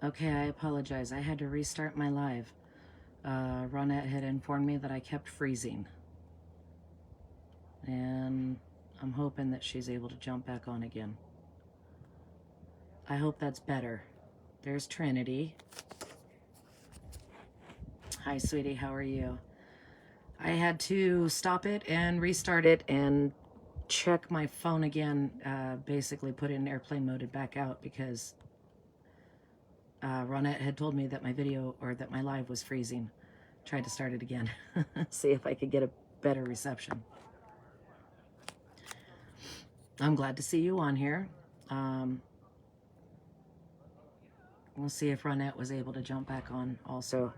Okay, I apologize. I had to restart my live. Ronette had informed me that I kept freezing. And I'm hoping that she's able to jump back on again. I hope that's better. There's Trinity. Hi, sweetie. How are you? I had to stop it and restart it and check my phone again. Basically put it in airplane mode and back out because Ronette had told me that my video or that my live was freezing. Tried to start it again. See if I could get a better reception. I'm glad to see you on here. We'll see if Ronette was able to jump back on also.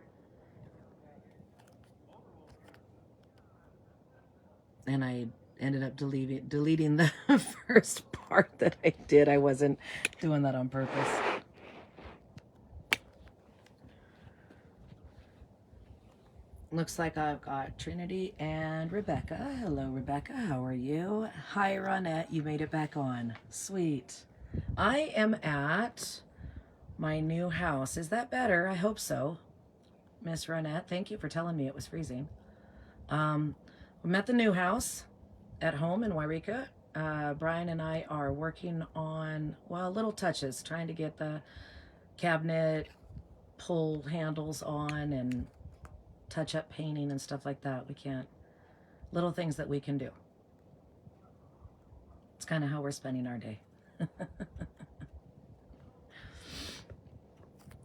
And I ended up deleting the first part that I did. I wasn't doing that on purpose. Looks like I've got Trinity and Rebecca. Hello, Rebecca. How are you? Hi, Ronette. You made it back on. Sweet. I am at my new house. Is that better? I hope so. Miss Ronette, thank you for telling me it was freezing. I'm at the new house at home in Wairika. Brian and I are working on, well, little touches, trying to get the cabinet pull handles on and touch up painting and stuff like that. We can't, little things that we can do. It's kind of how we're spending our day.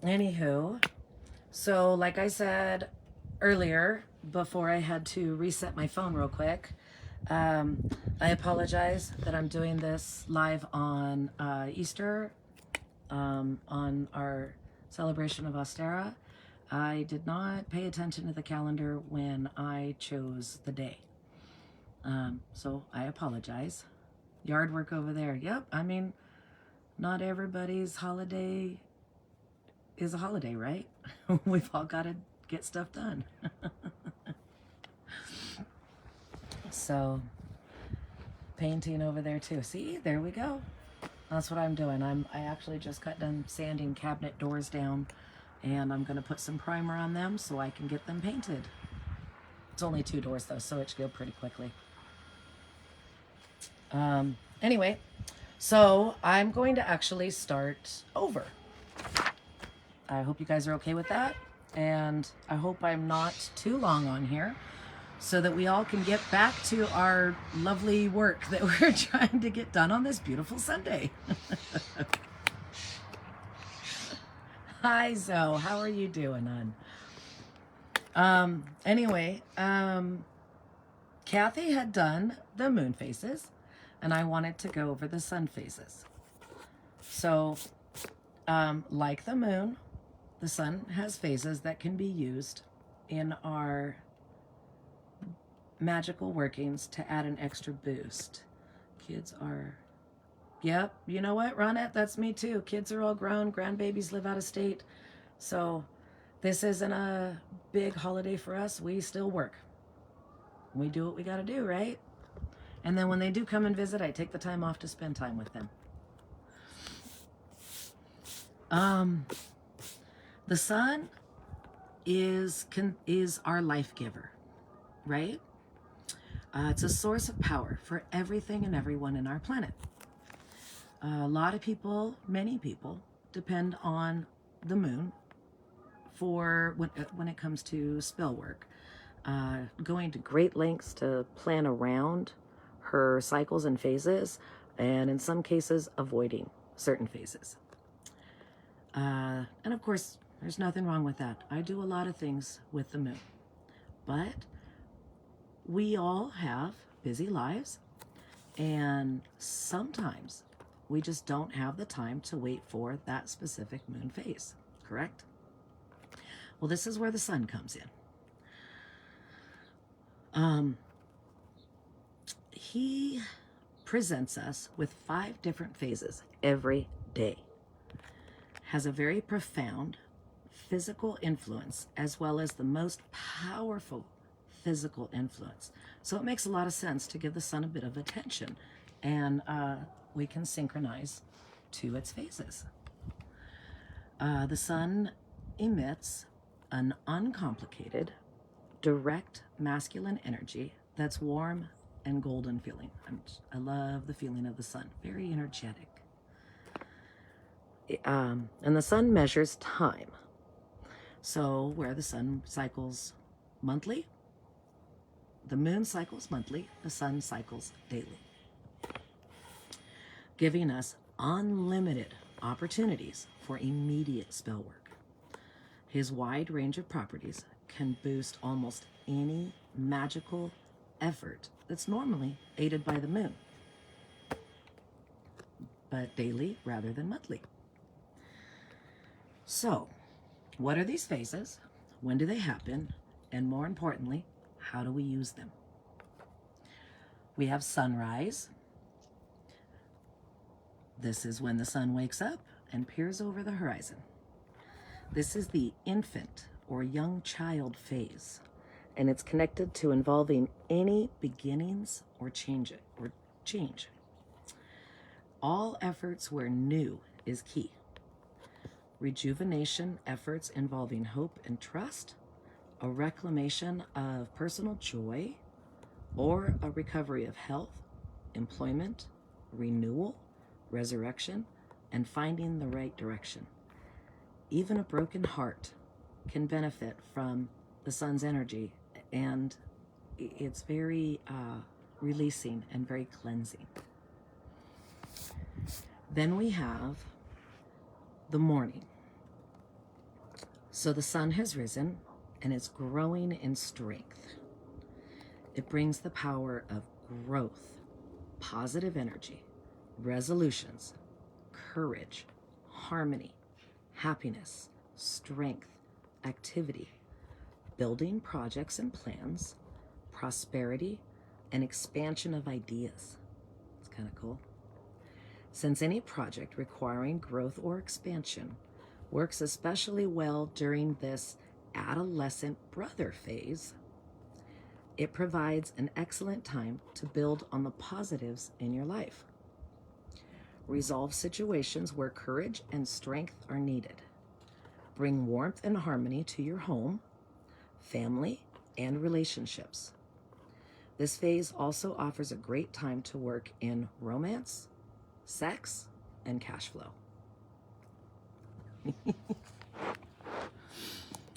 Anywho, so like I said earlier, before I had to reset my phone real quick, I apologize that I'm doing this live on Easter, on our celebration of Ostara. I did not pay attention to the calendar when I chose the day. So I apologize. Yard work over there. Yep, I mean, not everybody's holiday is a holiday, right? We've all got to get stuff done. So painting over there too. See, there we go. That's what I'm doing. I actually just got done sanding cabinet doors down, and I'm gonna put some primer on them so I can get them painted. It's only 2 doors though, so it should go pretty quickly. Anyway, so I'm going to actually start over. I hope you guys are okay with that, and I hope I'm not too long on here so that we all can get back to our lovely work that we're trying to get done on this beautiful Sunday. Hi, Zoe. How are you doing, hon? Anyway, Kathy had done the moon phases, and I wanted to go over the sun phases. So, like the moon, the sun has phases that can be used in our magical workings to add an extra boost. Kids are, yep, you know what, Ronette, that's me too. Kids are all grown, grandbabies live out of state. So this isn't a big holiday for us. We still work. We do what we gotta do, right? And then when they do come and visit, I take the time off to spend time with them. The sun is our life giver, right? It's a source of power for everything and everyone in our planet. A lot of people, many people, depend on the moon for when it comes to spell work. Going to great lengths to plan around her cycles and phases, and in some cases, avoiding certain phases. And of course, there's nothing wrong with that. I do a lot of things with the moon. But we all have busy lives, and sometimes we just don't have the time to wait for that specific moon phase, correct? Well, this is where the sun comes in. He presents us with 5 different phases every day. Has a very profound physical influence as well as the most powerful physical influence. So it makes a lot of sense to give the sun a bit of attention, and we can synchronize to its phases. The sun emits an uncomplicated, direct masculine energy that's warm and golden feeling. I love the feeling of the sun, very energetic. And the sun measures time. So where the sun cycles monthly, the moon cycles monthly, the sun cycles daily, giving us unlimited opportunities for immediate spell work. His wide range of properties can boost almost any magical effort that's normally aided by the moon, but daily rather than monthly. So, what are these phases? When do they happen? And more importantly, how do we use them? We have sunrise. This is when the sun wakes up and peers over the horizon. This is the infant or young child phase, and it's connected to involving any beginnings or change. All efforts where new is key. Rejuvenation efforts involving hope and trust, a reclamation of personal joy, or a recovery of health, employment, renewal, resurrection, and finding the right direction. Even a broken heart can benefit from the sun's energy, and it's very releasing and very cleansing. Then we have the morning. So the sun has risen and it's growing in strength. It brings the power of growth, positive energy, resolutions, courage, harmony, happiness, strength, activity, building projects and plans, prosperity, and expansion of ideas. It's kind of cool. Since any project requiring growth or expansion works especially well during this adolescent brother phase, it provides an excellent time to build on the positives in your life. Resolve situations where courage and strength are needed. Bring warmth and harmony to your home, family, and relationships. This phase also offers a great time to work in romance, sex, and cash flow.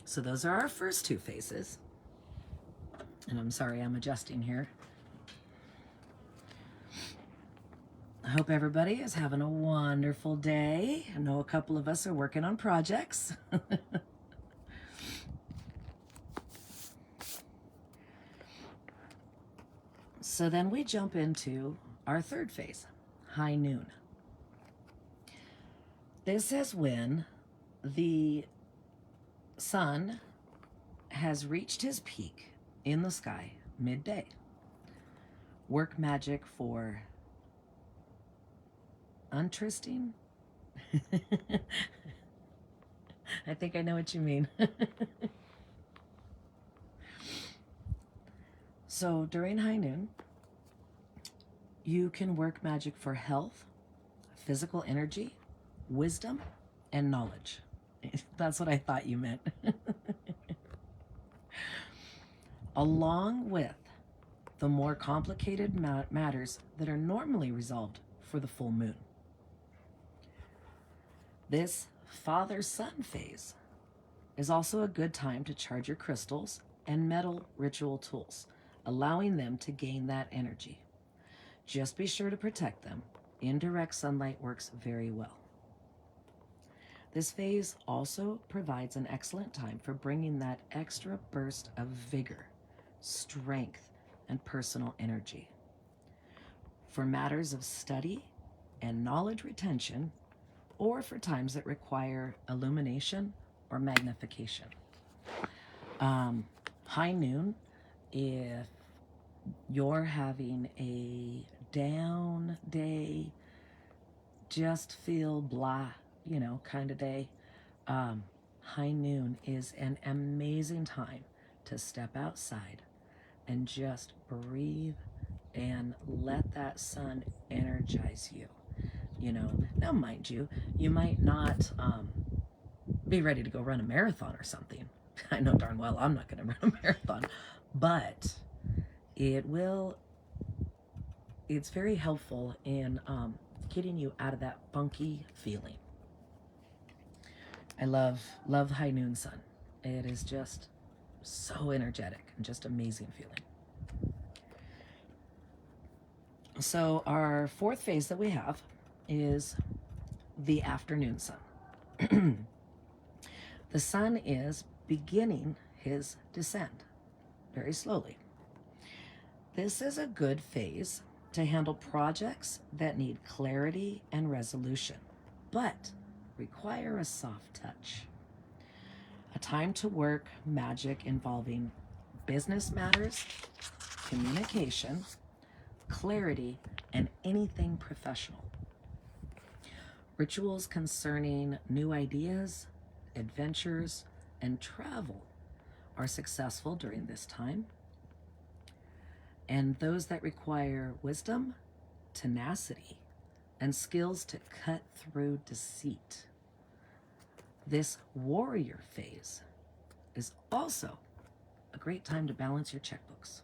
So those are our first two phases. And I'm sorry, I'm adjusting here. I hope everybody is having a wonderful day. I know a couple of us are working on projects. So then we jump into our third phase, high noon. This is when the sun has reached his peak in the sky midday. Work magic for untristing. I think I know what you mean. So during high noon, you can work magic for health, physical energy, wisdom, and knowledge. That's what I thought you meant. Along with the more complicated matters that are normally resolved for the full moon. This father-son phase is also a good time to charge your crystals and metal ritual tools, allowing them to gain that energy. Just be sure to protect them. Indirect sunlight works very well. This phase also provides an excellent time for bringing that extra burst of vigor, strength, and personal energy. For matters of study and knowledge retention, or for times that require illumination or magnification. High noon, if you're having a down day, just feel blah, kind of day, high noon is an amazing time to step outside and just breathe and let that sun energize you. Now mind you, you might not be ready to go run a marathon or something. I know darn well I'm not going to run a marathon, but it's very helpful in getting you out of that funky feeling. I love high noon sun. It is just so energetic and just amazing feeling. So our fourth phase that we have is the afternoon sun. The sun is beginning his descent very slowly. This is a good phase to handle projects that need clarity and resolution, but require a soft touch. A time to work magic involving business matters, communication, clarity, and anything professional. Rituals concerning new ideas, adventures, and travel are successful during this time. And those that require wisdom, tenacity, and skills to cut through deceit. This warrior phase is also a great time to balance your checkbooks.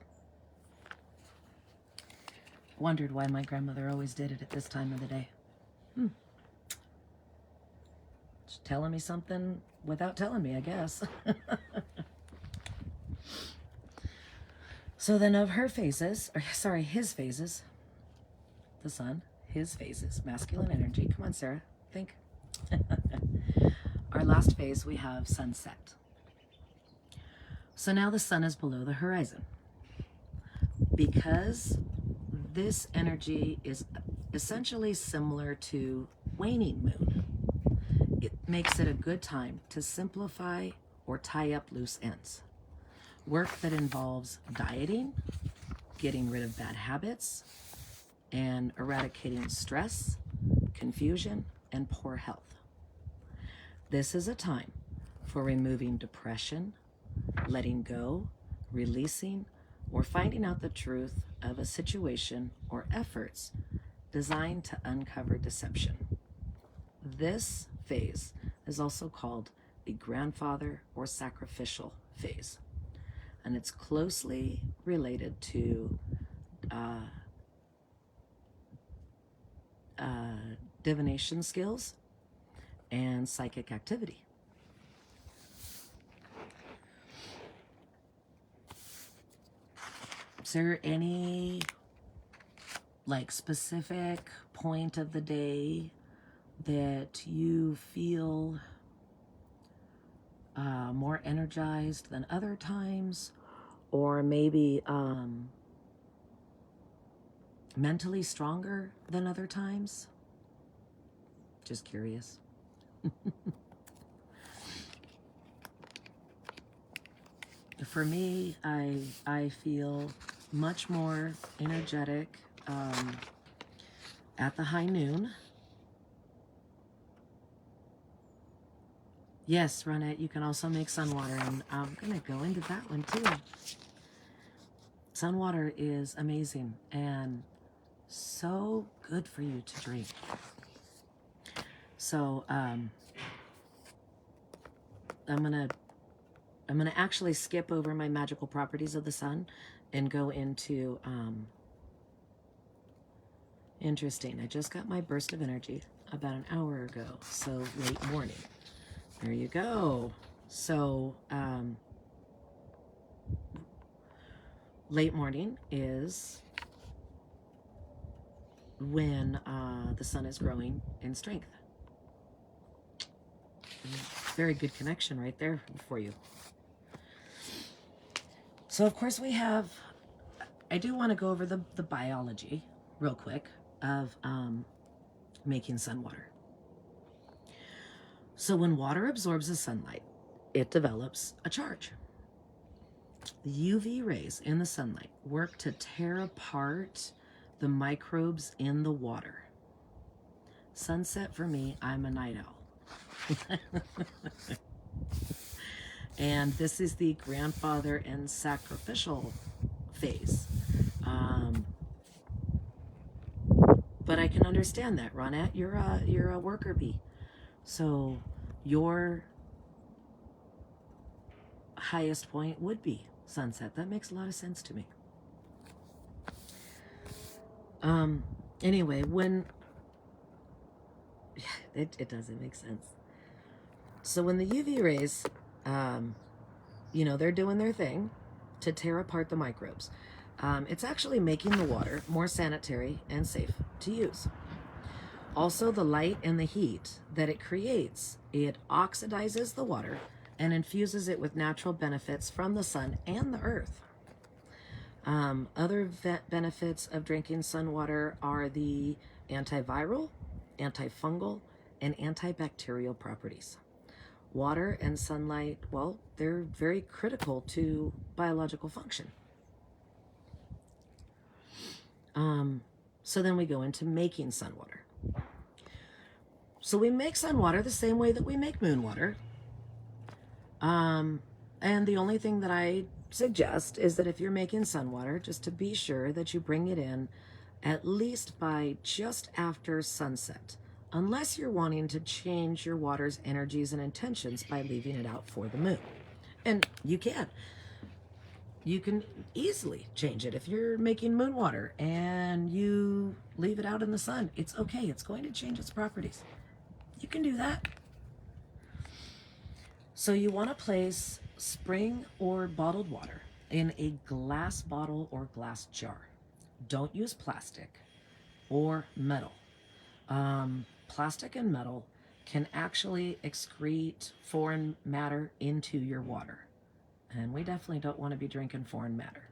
Wondered why my grandmother always did it at this time of the day. She's telling me something without telling me, I guess. So then of her phases, his phases, the sun, his phases, masculine energy. Come on, Sarah, think. Our last phase, we have sunset. So now the sun is below the horizon. Because this energy is essentially similar to waning moon, it makes it a good time to simplify or tie up loose ends. Work that involves dieting, getting rid of bad habits, and eradicating stress, confusion, and poor health. This is a time for removing depression, letting go, releasing, or finding out the truth of a situation or efforts designed to uncover deception. This phase is also called the grandfather or sacrificial phase, and it's closely related to divination skills and psychic activity. Is there any specific point of the day that you feel more energized than other times, or maybe mentally stronger than other times? Just curious. For me, I feel much more energetic at the high noon. Yes, Ronette, you can also make sun water, and I'm going to go into that one too. Sun water is amazing and so good for you to drink. So I'm gonna actually skip over my magical properties of the sun and go into interesting. I just got my burst of energy about an hour ago, so late morning. There you go. So late morning is when the sun is growing in strength. Very good connection right there for you. So of course we have, I do want to go over the biology real quick of making sun water. So when water absorbs the sunlight, it develops a charge. The UV rays in the sunlight work to tear apart the microbes in the water. Sunset for me, I'm a night owl. And this is the grandfather and sacrificial phase. But I can understand that, Ronette. You're a worker bee. So your highest point would be sunset. That makes a lot of sense to me. Anyway, when it doesn't make sense. So when the UV rays, they're doing their thing to tear apart the microbes. It's actually making the water more sanitary and safe to use. Also, the light and the heat that it creates, it oxidizes the water and infuses it with natural benefits from the sun and the earth. Other benefits of drinking sun water are the antiviral, antifungal, and antibacterial properties. Water and sunlight, well, they're very critical to biological function. So then we go into making sun water. So we make sun water the same way that we make moon water. And the only thing that I suggest is that if you're making sun water, just to be sure that you bring it in at least by just after sunset, unless you're wanting to change your water's energies and intentions by leaving it out for the moon. And you can. You can easily change it. If you're making moon water and you leave it out in the sun, it's okay. It's going to change its properties. You can do that. So you want to place spring or bottled water in a glass bottle or glass jar. Don't use plastic or metal. Plastic and metal can actually excrete foreign matter into your water. And we definitely don't want to be drinking foreign matter.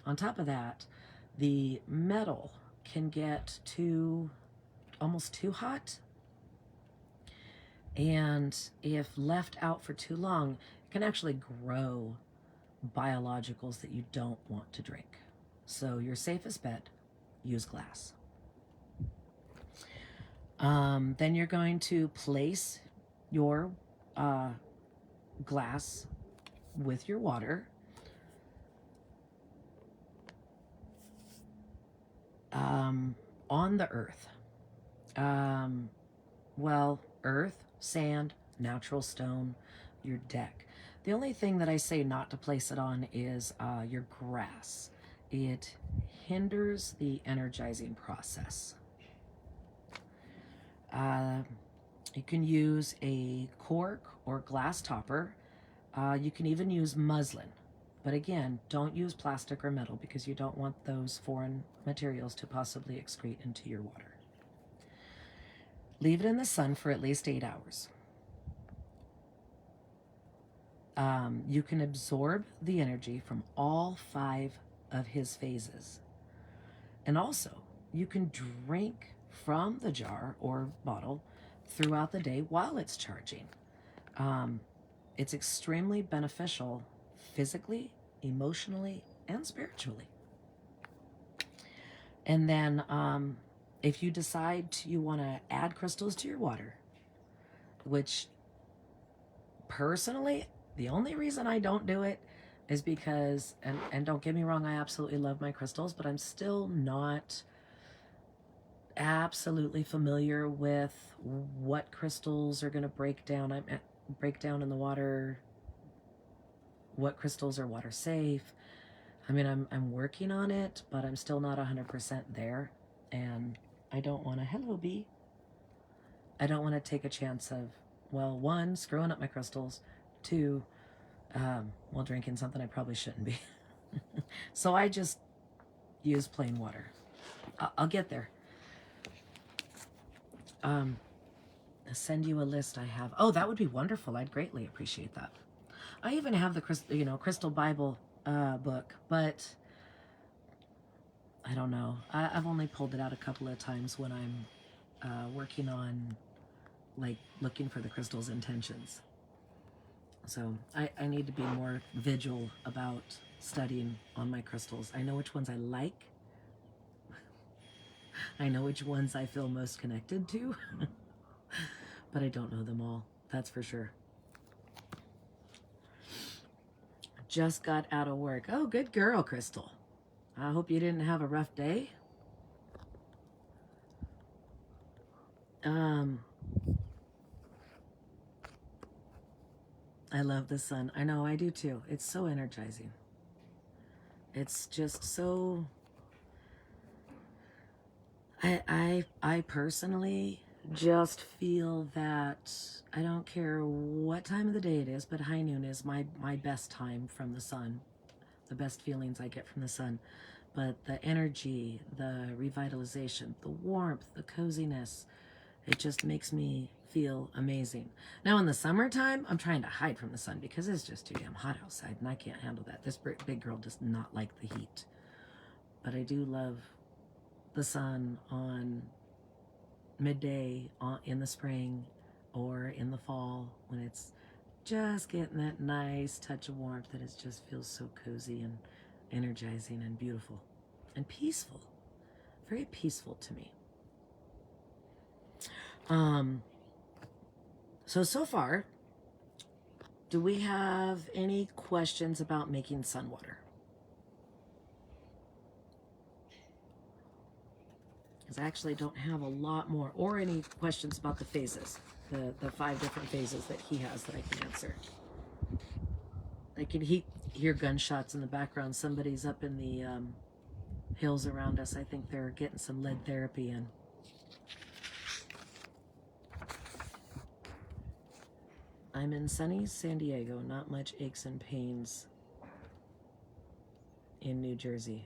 On top of that, the metal can get almost too hot. And if left out for too long, it can actually grow biologicals that you don't want to drink. So your safest bet, use glass. Then you're going to place your glass with your water on the earth. Earth, sand, natural stone, your deck. The only thing that I say not to place it on is your grass. It hinders the energizing process. You can use a cork or glass topper. You can even use muslin. But again, don't use plastic or metal because you don't want those foreign materials to possibly excrete into your water. Leave it in the sun for at least 8 hours. You can absorb the energy from all 5 of his phases. And also, you can drink from the jar or bottle throughout the day while it's charging. It's extremely beneficial physically, emotionally, and spiritually. And then if you decide you want to add crystals to your water, which personally, the only reason I don't do it is because, and don't get me wrong, I absolutely love my crystals, but I'm still not absolutely familiar with what crystals are going to break down in the water, what crystals are water safe. I mean, I'm working on it, but I'm still not 100% there. And I don't want to, hello bee. I don't want to take a chance of, well, 1, screwing up my crystals, 2, drinking something I probably shouldn't be. So I just use plain water. I'll get there. Send you a list I have. Oh, that would be wonderful. I'd greatly appreciate that. I even have the Crystal Bible book, but I don't know. I've only pulled it out a couple of times when I'm working on, like, looking for the crystal's intentions. So I need to be more vigilant about studying on my crystals. I know which ones I like. I know which ones I feel most connected to, but I don't know them all. That's for sure. Just got out of work. Oh, good girl, Crystal. I hope you didn't have a rough day. I love the sun. I know, I do too. It's so energizing. It's just so... I personally just feel that I don't care what time of the day it is, but high noon is my best time from the sun. The best feelings I get from the sun. But the energy, the revitalization, the warmth, the coziness, it just makes me feel amazing. Now in the summertime, I'm trying to hide from the sun because it's just too damn hot outside and I can't handle that. This big girl does not like the heat. But I do love the sun on midday in the spring or in the fall when it's just getting that nice touch of warmth that it just feels so cozy and energizing and beautiful and peaceful. Very peaceful to me. So far, do we have any questions about making sun water? Because I actually don't have a lot more, or any questions about the phases, the 5 different phases that he has that I can answer. I can hear gunshots in the background. Somebody's up in the hills around us. I think they're getting some lead therapy in. I'm in sunny San Diego. Not much aches and pains in New Jersey.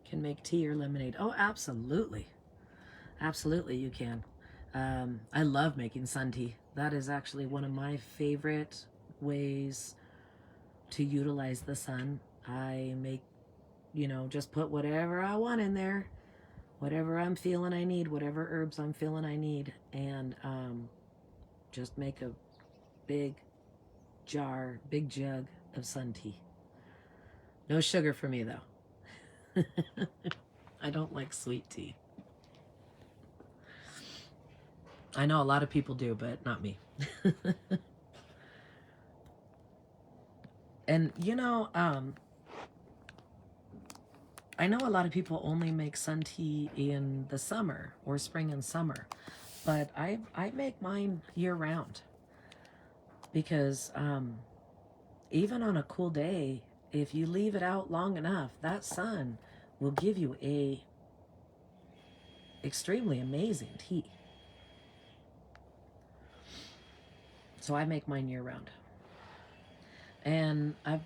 Can make tea or lemonade. Oh, absolutely. Absolutely, you can. I love making sun tea. That is actually one of my favorite ways to utilize the sun. I make, just put whatever I want in there, whatever I'm feeling I need, whatever herbs I'm feeling I need, and just make a big jug of sun tea. No sugar for me, though. I don't like sweet tea. I know a lot of people do, but not me. And, I know a lot of people only make sun tea in the summer or spring and summer, but I make mine year round because even on a cool day, if you leave it out long enough, that sun will give you a extremely amazing tea. So I make mine year round. And I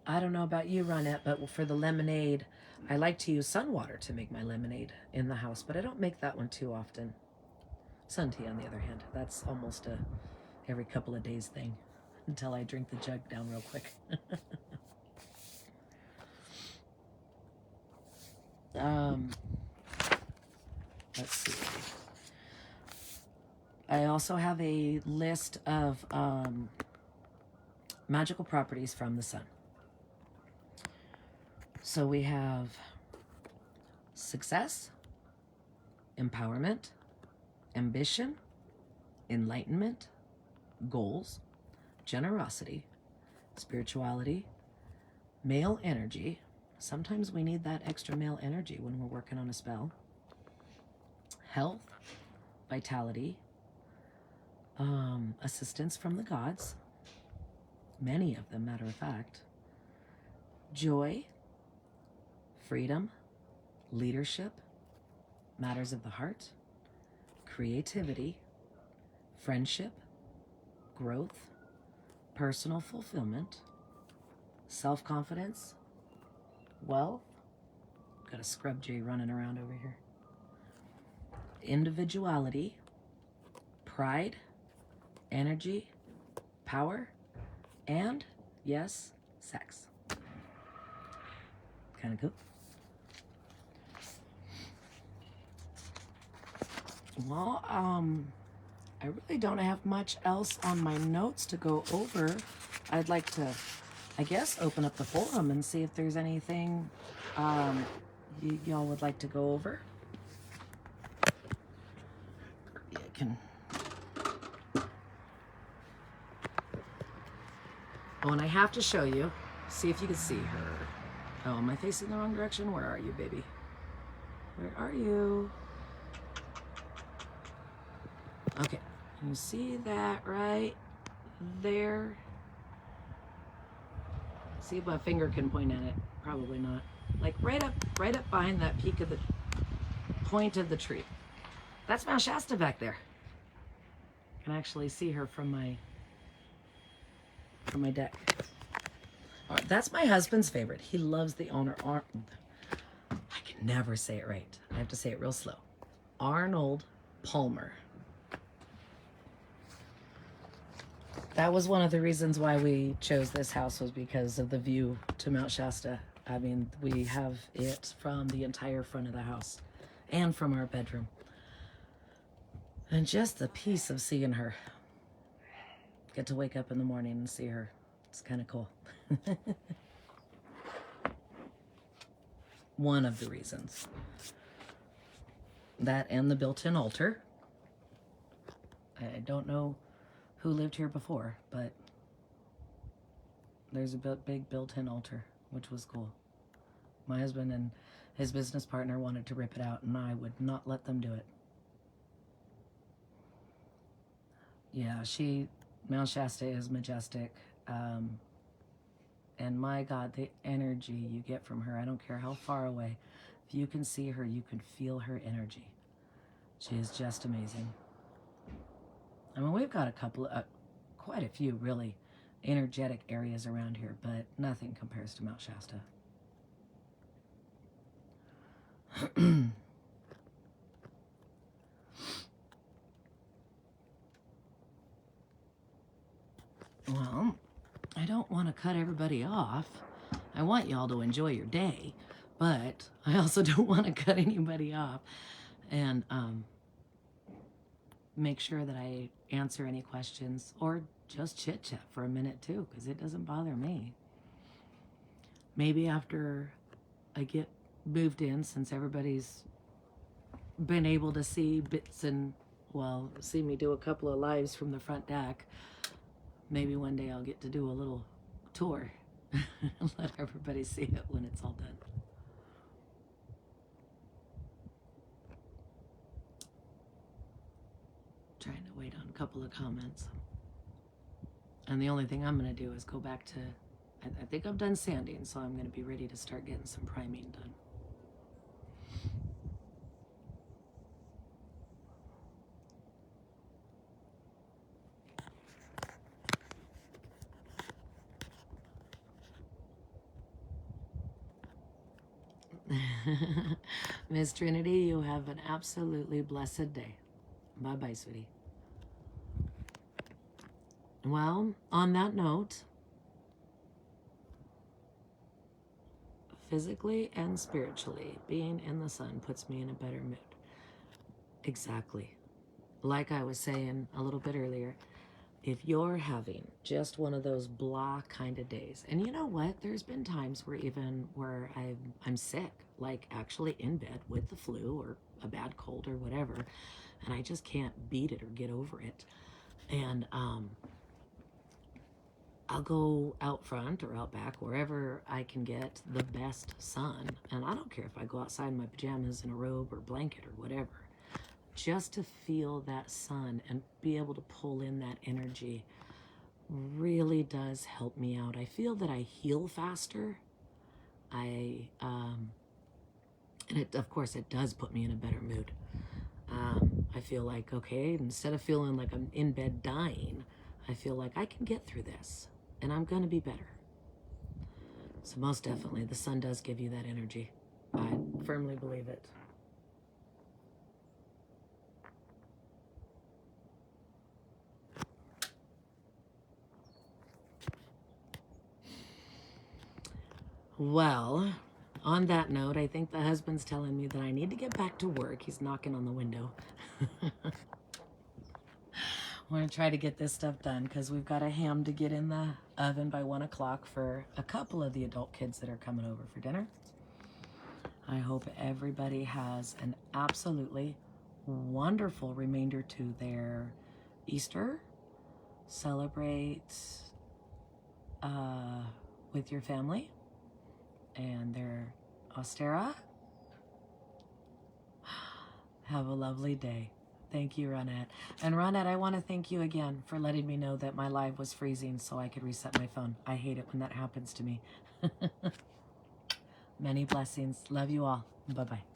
don't know about you, Ronette, but for the lemonade, I like to use sun water to make my lemonade in the house, but I don't make that one too often. Sun tea, on the other hand, that's almost a every couple of days thing until I drink the jug down real quick. Let's see. I also have a list of magical properties from the sun. So we have success, empowerment, ambition, enlightenment, goals, generosity, spirituality, male energy. Sometimes we need that extra male energy when we're working on a spell. Health, vitality, assistance from the gods, many of them, matter of fact, joy, freedom, leadership, matters of the heart, creativity, friendship, growth, personal fulfillment, self-confidence, wealth. Got a scrub jay running around over here. Individuality, pride, energy, power, and, yes, sex. Kind of cool. Well, I really don't have much else on my notes to go over. I'd like to, I guess, open up the forum and see if there's anything y'all would like to go over. Yeah, I can. Oh, and I have to show you. See if you can see her. Oh, am I facing the wrong direction? Where are you, baby? Where are you? Okay, can you see that right there. See if my finger can point at it. Probably not. Like right up behind that peak of the point of the tree. That's Mount Shasta back there. I can actually see her from my deck. That's my husband's favorite. He loves the owner. I can never say it right. I have to say it real slow. Arnold Palmer. That was one of the reasons why we chose this house, was because of the view to Mount Shasta. I mean, we have it from the entire front of the house and from our bedroom. And just the peace of seeing her. Get to wake up in the morning and see her. It's kind of cool. One of the reasons. That and the built-in altar. I don't know who lived here before, but there's a big built-in altar, which was cool. My husband and his business partner wanted to rip it out, and I would not let them do it. Yeah, Mount Shasta is majestic. And my God, the energy you get from her, I don't care how far away. If you can see her, you can feel her energy. She is just amazing. I mean, we've got quite a few really energetic areas around here, but nothing compares to Mount Shasta. Well, I don't want to cut everybody off. I want y'all to enjoy your day, but I also don't want to cut anybody off. And make sure that I answer any questions or just chit chat for a minute too, because it doesn't bother me. Maybe after I get moved in, since everybody's been able to see bits and, well, see me do a couple of lives from the front deck, maybe one day I'll get to do a little tour and let everybody see it when it's all done. Trying to wait on a couple of comments. And the only thing I'm going to do is go back to, I think I've done sanding, so I'm going to be ready to start getting some priming done. Miss Trinity, you have an absolutely blessed day. Bye-bye, sweetie. Well, on that note, physically and spiritually, being in the sun puts me in a better mood. Exactly. Like I was saying a little bit earlier, if you're having just one of those blah kind of days, and you know what, there's been times where I'm sick, like actually in bed with the flu or a bad cold or whatever, and I just can't beat it or get over it. And I'll go out front or out back, wherever I can get the best sun. And I don't care if I go outside in my pajamas in a robe or blanket or whatever, just to feel that sun and be able to pull in that energy really does help me out. I feel that I heal faster. And of course it does put me in a better mood. I feel like, okay, instead of feeling like I'm in bed dying, I feel like I can get through this and I'm going to be better. So most definitely the sun does give you that energy. I firmly believe it. Well, on that note, I think the husband's telling me that I need to get back to work. He's knocking on the window. I'm going to try to get this stuff done because we've got a ham to get in the oven by 1 o'clock for a couple of the adult kids that are coming over for dinner. I hope everybody has an absolutely wonderful remainder to their Easter. Celebrate with your family and their Ostera. Have a lovely day. Thank you, Ronette. And Ronette, I want to thank you again for letting me know that my live was freezing so I could reset my phone. I hate it when that happens to me. Many blessings. Love you all. Bye-bye.